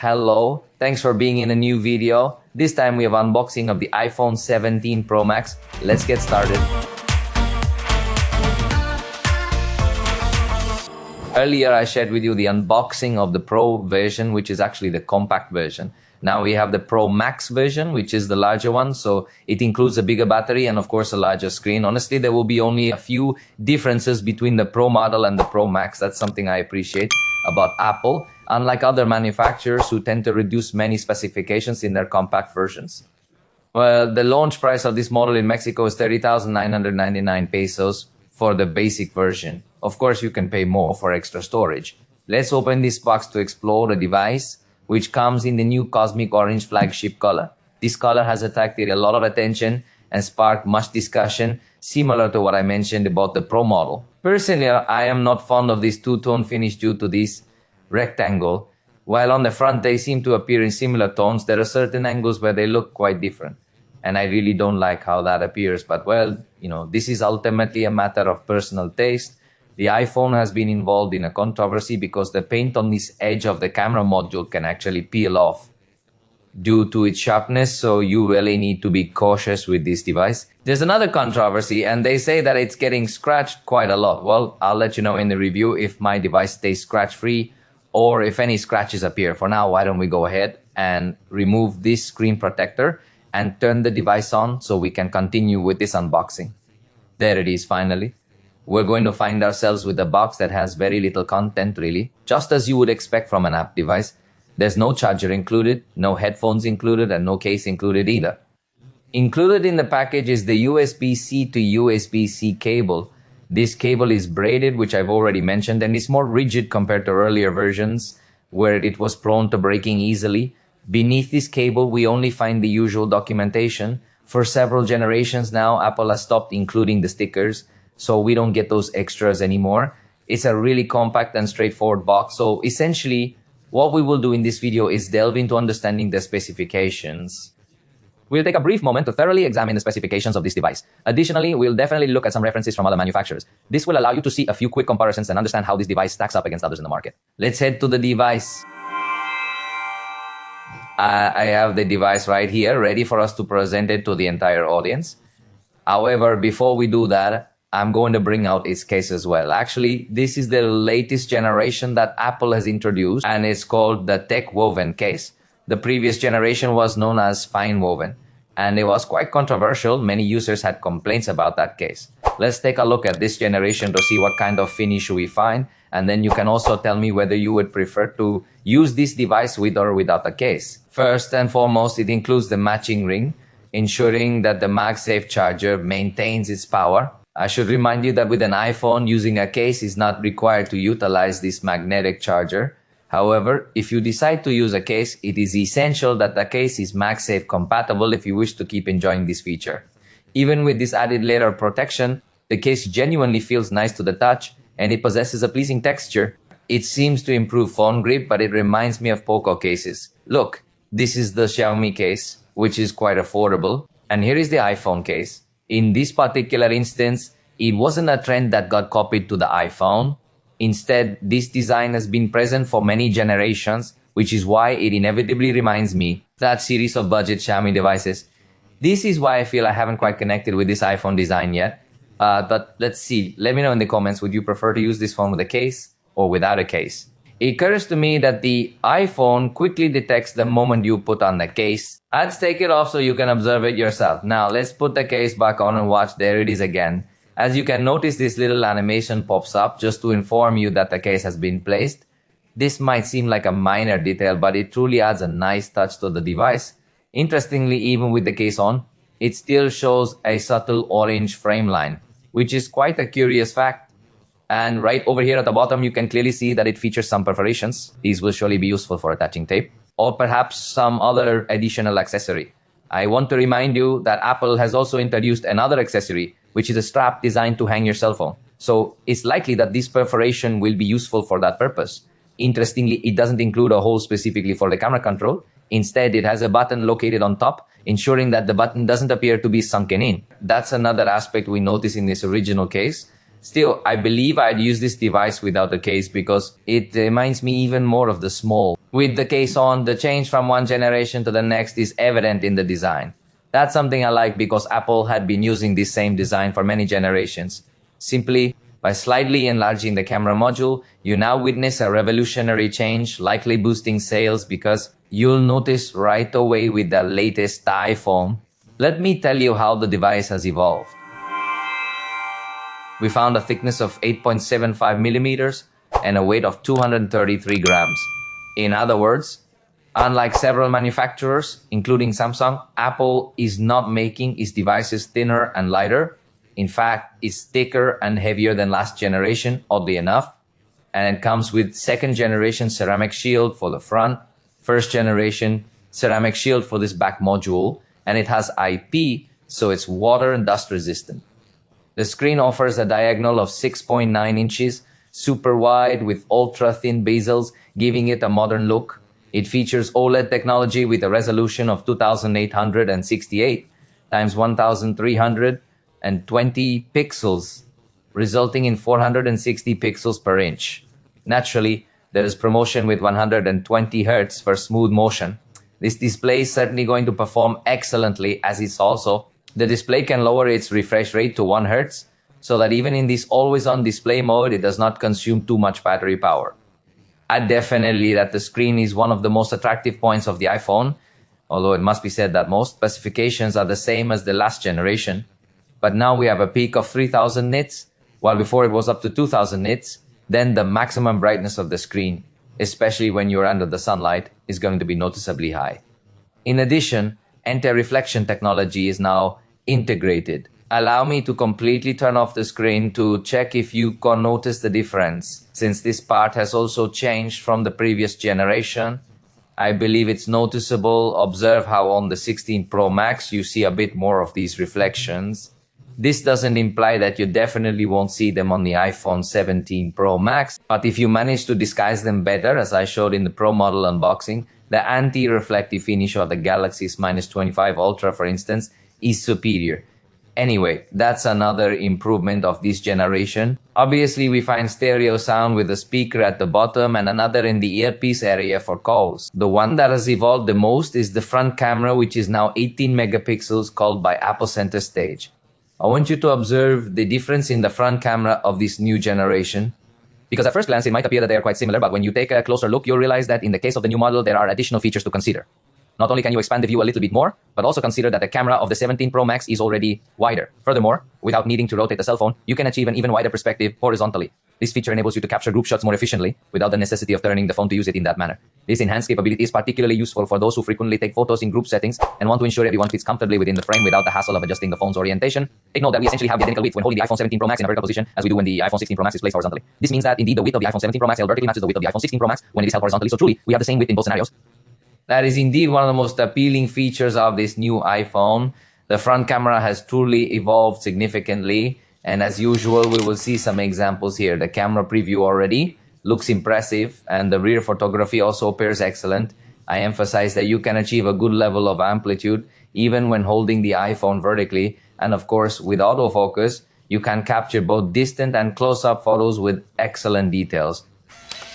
Hello, thanks for being in a new video. This time we have unboxing of the iPhone 17 Pro Max. Let's get started. Earlier I shared with you the unboxing of the Pro version, which is actually the compact version. Now we have the Pro Max version, which is the larger one. So it includes a bigger battery and of course a larger screen. Honestly, there will be only a few differences between the Pro model and the Pro Max. That's something I appreciate about Apple, unlike other manufacturers who tend to reduce many specifications in their compact versions. Well, the launch price of this model in Mexico is 30,999 pesos for the basic version. Of course, you can pay more for extra storage. Let's open this box to explore the device, which comes in the new Cosmic Orange flagship color. This color has attracted a lot of attention and sparked much discussion, similar to what I mentioned about the Pro model. Personally, I am not fond of this two-tone finish due to this rectangle. While on the front they seem to appear in similar tones, there are certain angles where they look quite different. And I really don't like how that appears. But well, this is ultimately a matter of personal taste. The iPhone has been involved in a controversy because the paint on this edge of the camera module can actually peel off due to its sharpness, so you really need to be cautious with this device. There's another controversy, and they say that it's getting scratched quite a lot. Well, I'll let you know in the review if my device stays scratch-free or if any scratches appear. For now, why don't we go ahead and remove this screen protector and turn the device on so we can continue with this unboxing. There it is finally. We're going to find ourselves with a box that has very little content really, just as you would expect from an app device. There's no charger included, no headphones included, and no case included either. Included in the package is the USB-C to USB-C cable. This cable is braided, which I've already mentioned, and is more rigid compared to earlier versions where it was prone to breaking easily. Beneath this cable, we only find the usual documentation. For several generations now, Apple has stopped including the stickers, so we don't get those extras anymore. It's a really compact and straightforward box. So essentially, what we will do in this video is delve into understanding the specifications. We'll take a brief moment to thoroughly examine the specifications of this device. Additionally, we'll definitely look at some references from other manufacturers. This will allow you to see a few quick comparisons and understand how this device stacks up against others in the market. Let's head to the device. I have the device right here, ready for us to present it to the entire audience. However, before we do that, I'm going to bring out its case as well. Actually, this is the latest generation that Apple has introduced, and it's called the Tech Woven case. The previous generation was known as Fine Woven, and it was quite controversial. Many users had complaints about that case. Let's take a look at this generation to see what kind of finish we find, and then you can also tell me whether you would prefer to use this device with or without a case. First and foremost, it includes the matching ring, ensuring that the MagSafe charger maintains its power. I should remind you that with an iPhone, using a case is not required to utilize this magnetic charger. However, if you decide to use a case, it is essential that the case is MagSafe compatible if you wish to keep enjoying this feature. Even with this added layer of protection, the case genuinely feels nice to the touch and it possesses a pleasing texture. It seems to improve phone grip, but it reminds me of Poco cases. Look, this is the Xiaomi case, which is quite affordable. And here is the iPhone case. In this particular instance, it wasn't a trend that got copied to the iPhone. Instead, this design has been present for many generations, which is why it inevitably reminds me of that series of budget Xiaomi devices. This is why I feel I haven't quite connected with this iPhone design yet. But let's see. Let me know in the comments, would you prefer to use this phone with a case or without a case? It occurs to me that the iPhone quickly detects the moment you put on the case. Let's take it off so you can observe it yourself. Now let's put the case back on and watch. There it is again. As you can notice, this little animation pops up just to inform you that the case has been placed. This might seem like a minor detail, but it truly adds a nice touch to the device. Interestingly, even with the case on, it still shows a subtle orange frame line, which is quite a curious fact. And right over here at the bottom, you can clearly see that it features some perforations. These will surely be useful for attaching tape or perhaps some other additional accessory. I want to remind you that Apple has also introduced another accessory, which is a strap designed to hang your cell phone. So it's likely that this perforation will be useful for that purpose. Interestingly, it doesn't include a hole specifically for the camera control. Instead, it has a button located on top, ensuring that the button doesn't appear to be sunken in. That's another aspect we notice in this original case. Still, I believe I'd use this device without the case because it reminds me even more of the small. With the case on, the change from one generation to the next is evident in the design. That's something I like because Apple had been using this same design for many generations. Simply, by slightly enlarging the camera module, you now witness a revolutionary change, likely boosting sales because you'll notice right away with the latest iPhone. Let me tell you how the device has evolved. We found a thickness of 8.75 millimeters and a weight of 233 grams. In other words, unlike several manufacturers, including Samsung, Apple is not making its devices thinner and lighter. In fact, it's thicker and heavier than last generation, oddly enough. And it comes with second generation ceramic shield for the front, first generation ceramic shield for this back module, and it has IP, so it's water and dust resistant. The screen offers a diagonal of 6.9 inches, super wide with ultra thin bezels, giving it a modern look. It features OLED technology with a resolution of 2868 times 1320 pixels, resulting in 460 pixels per inch. Naturally, there is promotion with 120 Hz for smooth motion. This display is certainly going to perform excellently, as it's also the display can lower its refresh rate to 1 Hz, so that even in this always-on display mode, it does not consume too much battery power. Add definitely that the screen is one of the most attractive points of the iPhone, although it must be said that most specifications are the same as the last generation. But now we have a peak of 3000 nits, while before it was up to 2000 nits. Then the maximum brightness of the screen, especially when you're under the sunlight, is going to be noticeably high. In addition, anti-reflection technology is now integrated. Allow me to completely turn off the screen to check if you can notice the difference. Since this part has also changed from the previous generation, I believe it's noticeable. Observe how on the 16 Pro Max you see a bit more of these reflections. This doesn't imply that you definitely won't see them on the iPhone 17 Pro Max, but if you manage to disguise them better, as I showed in the Pro model unboxing, the anti-reflective finish of the Galaxy S-25 Ultra, for instance, is superior. Anyway, that's another improvement of this generation. Obviously, we find stereo sound with a speaker at the bottom and another in the earpiece area for calls. The one that has evolved the most is the front camera, which is now 18 megapixels, called by Apple Center Stage. I want you to observe the difference in the front camera of this new generation. Because at first glance, it might appear that they are quite similar, but when you take a closer look, you'll realize that in the case of the new model, there are additional features to consider. Not only can you expand the view a little bit more, but also consider that the camera of the 17 Pro Max is already wider. Furthermore, without needing to rotate the cell phone, you can achieve an even wider perspective horizontally. This feature enables you to capture group shots more efficiently without the necessity of turning the phone to use it in that manner. This enhanced capability is particularly useful for those who frequently take photos in group settings and want to ensure everyone fits comfortably within the frame without the hassle of adjusting the phone's orientation. Take note that we essentially have the identical width when holding the iPhone 17 Pro Max in a vertical position as we do when the iPhone 16 Pro Max is placed horizontally. This means that indeed the width of the iPhone 17 Pro Max held vertically matches the width of the iPhone 16 Pro Max when it is held horizontally. So truly, we have the same width in both scenarios. That is indeed one of the most appealing features of this new iPhone. The front camera has truly evolved significantly. And as usual, we will see some examples here. The camera preview already looks impressive, and the rear photography also appears excellent. I emphasize that you can achieve a good level of amplitude even when holding the iPhone vertically. And of course, with autofocus, you can capture both distant and close-up photos with excellent details.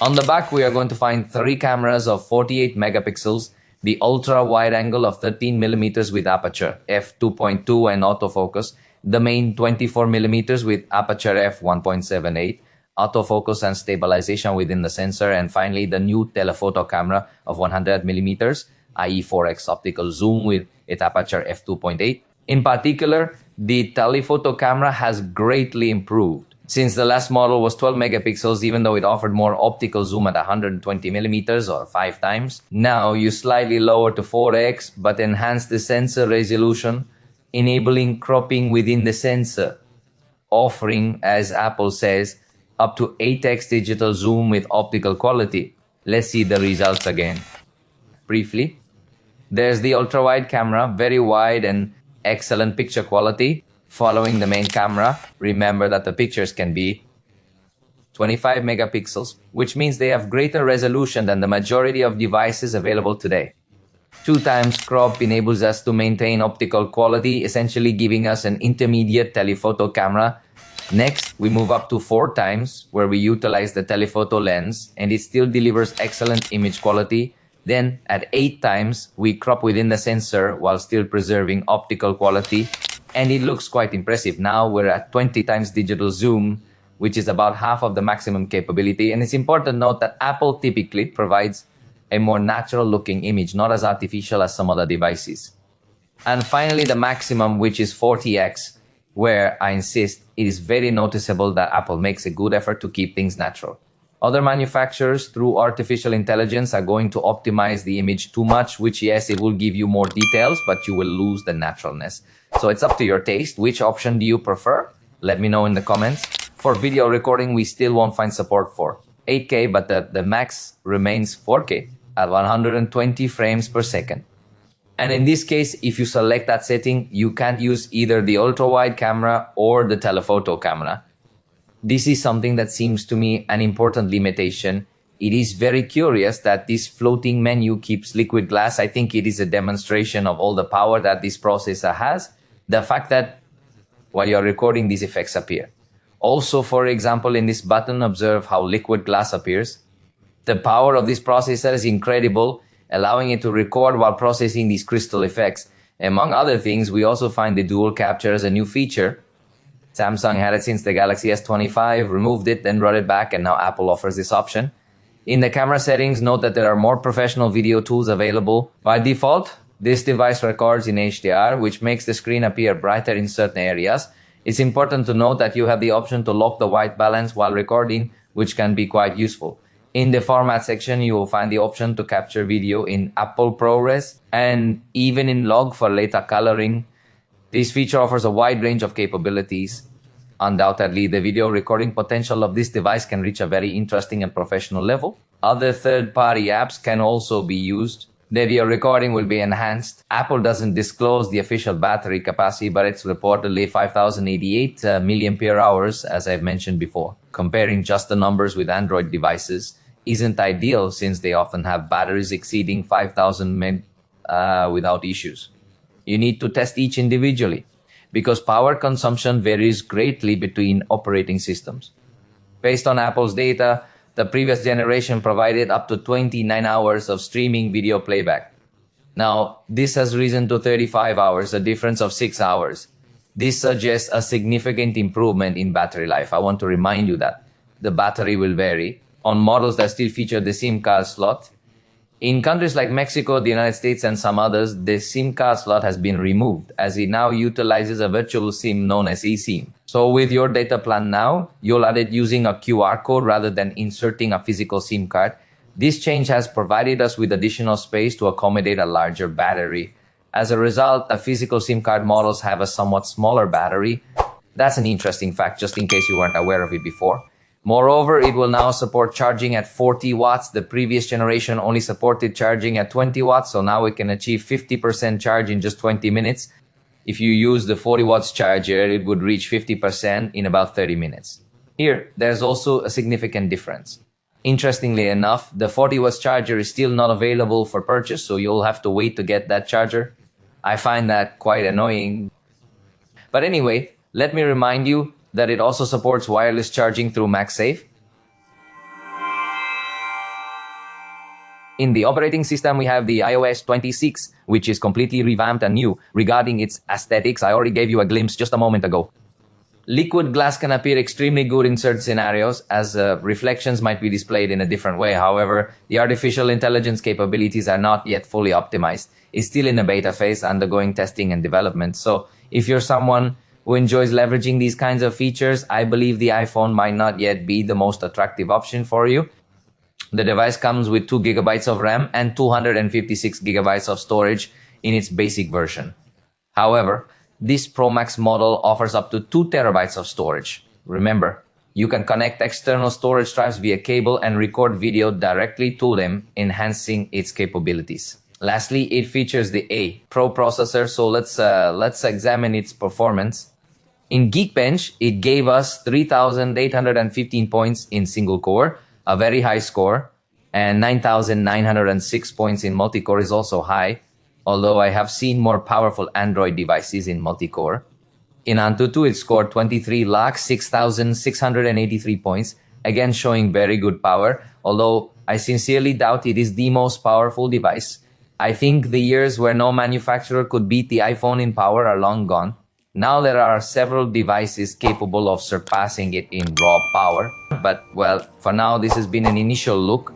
On the back, we are going to find 3 cameras of 48 megapixels, the ultra-wide angle of 13 millimeters with aperture f2.2 and autofocus, the main 24 millimeters with aperture f1.78, autofocus and stabilization within the sensor, and finally the new telephoto camera of 100 millimeters, i.e. 4x optical zoom with its aperture f2.8. In particular, the telephoto camera has greatly improved. Since the last model was 12 megapixels, even though it offered more optical zoom at 120 millimeters or 5 times, now you slightly lower to 4x but enhance the sensor resolution, enabling cropping within the sensor, offering, as Apple says, up to 8x digital zoom with optical quality. Let's see the results again. Briefly, there's the ultra-wide camera, very wide and excellent picture quality. Following the main camera, remember that the pictures can be 25 megapixels, which means they have greater resolution than the majority of devices available today. 2 times crop enables us to maintain optical quality, essentially giving us an intermediate telephoto camera Next, we move up to 4 times, where we utilize the telephoto lens, and it still delivers excellent image quality. Then, at 8 times, we crop within the sensor while still preserving optical quality, and it looks quite impressive. Now we're at 20 times digital zoom, which is about half of the maximum capability. And it's important to note that Apple typically provides a more natural looking image, not as artificial as some other devices. And finally, the maximum, which is 40x, where I insist it is very noticeable that Apple makes a good effort to keep things natural. Other manufacturers, through artificial intelligence, are going to optimize the image too much, which, yes, it will give you more details, but you will lose the naturalness. So it's up to your taste. Which option do you prefer? Let me know in the comments. For video recording, we still won't find support for 8K, but the max remains 4K at 120 frames per second. And in this case, if you select that setting, you can't use either the ultra-wide camera or the telephoto camera. This is something that seems to me an important limitation. It is very curious that this floating menu keeps liquid glass. I think it is a demonstration of all the power that this processor has. The fact that while you're recording, these effects appear. Also, for example, in this button, observe how liquid glass appears. The power of this processor is incredible, allowing it to record while processing these crystal effects. Among other things, we also find the dual capture as a new feature. Samsung had it since the Galaxy S25, removed it, then brought it back, and now Apple offers this option. In the camera settings, note that there are more professional video tools available. By default, this device records in HDR, which makes the screen appear brighter in certain areas. It's important to note that you have the option to lock the white balance while recording, which can be quite useful. In the format section, you will find the option to capture video in Apple ProRes and even in log for later coloring. This feature offers a wide range of capabilities. Undoubtedly, the video recording potential of this device can reach a very interesting and professional level. Other third-party apps can also be used. The video recording will be enhanced. Apple doesn't disclose the official battery capacity, but it's reportedly 5,088 milliampere hours, as I've mentioned before. Comparing just the numbers with Android devices isn't ideal, since they often have batteries exceeding 5,000 mAh without issues. You need to test each individually, because power consumption varies greatly between operating systems. Based on Apple's data, the previous generation provided up to 29 hours of streaming video playback. Now, this has risen to 35 hours, a difference of 6 hours. This suggests a significant improvement in battery life. I want to remind you that the battery will vary on models that still feature the SIM card slot. In countries like Mexico, the United States, and some others, the SIM card slot has been removed, as it now utilizes a virtual SIM known as eSIM. So with your data plan now, you'll add it using a QR code rather than inserting a physical SIM card. This change has provided us with additional space to accommodate a larger battery. As a result, the physical SIM card models have a somewhat smaller battery. That's an interesting fact, just in case you weren't aware of it before. Moreover, it will now support charging at 40 watts. The previous generation only supported charging at 20 watts, so now we can achieve 50% charge in just 20 minutes. If you use the 40 watts charger, it would reach 50% in about 30 minutes. Here, there's also a significant difference. Interestingly enough, the 40 watts charger is still not available for purchase, so you'll have to wait to get that charger. I find that quite annoying. But anyway, let me remind you that it also supports wireless charging through MagSafe. In the operating system, we have the iOS 26, which is completely revamped and new. Regarding its aesthetics, I already gave you a glimpse just a moment ago. Liquid glass can appear extremely good in certain scenarios, as reflections might be displayed in a different way. However, the artificial intelligence capabilities are not yet fully optimized. It's still in a beta phase, undergoing testing and development. So if you're someone who enjoys leveraging these kinds of features, I believe the iPhone might not yet be the most attractive option for you. The device comes with 2 gigabytes of RAM and 256 gigabytes of storage in its basic version. However, this Pro Max model offers up to 2 terabytes of storage. Remember, you can connect external storage drives via cable and record video directly to them, enhancing its capabilities. Lastly, it features the A Pro processor, so let's examine its performance. In Geekbench, it gave us 3,815 points in single core, a very high score, and 9,906 points in multi-core is also high, although I have seen more powerful Android devices in multi-core. In Antutu, it scored 23 lakh 6,683 points, again showing very good power, although I sincerely doubt it is the most powerful device. I think the years where no manufacturer could beat the iPhone in power are long gone. Now there are several devices capable of surpassing it in raw power, but well, for now this has been an initial look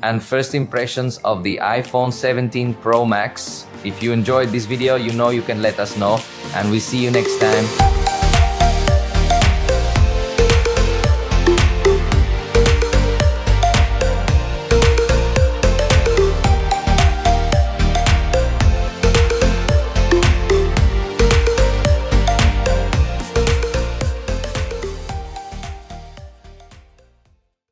and first impressions of the iPhone 17 Pro Max. If you enjoyed this video, you know you can let us know, and we see you next time.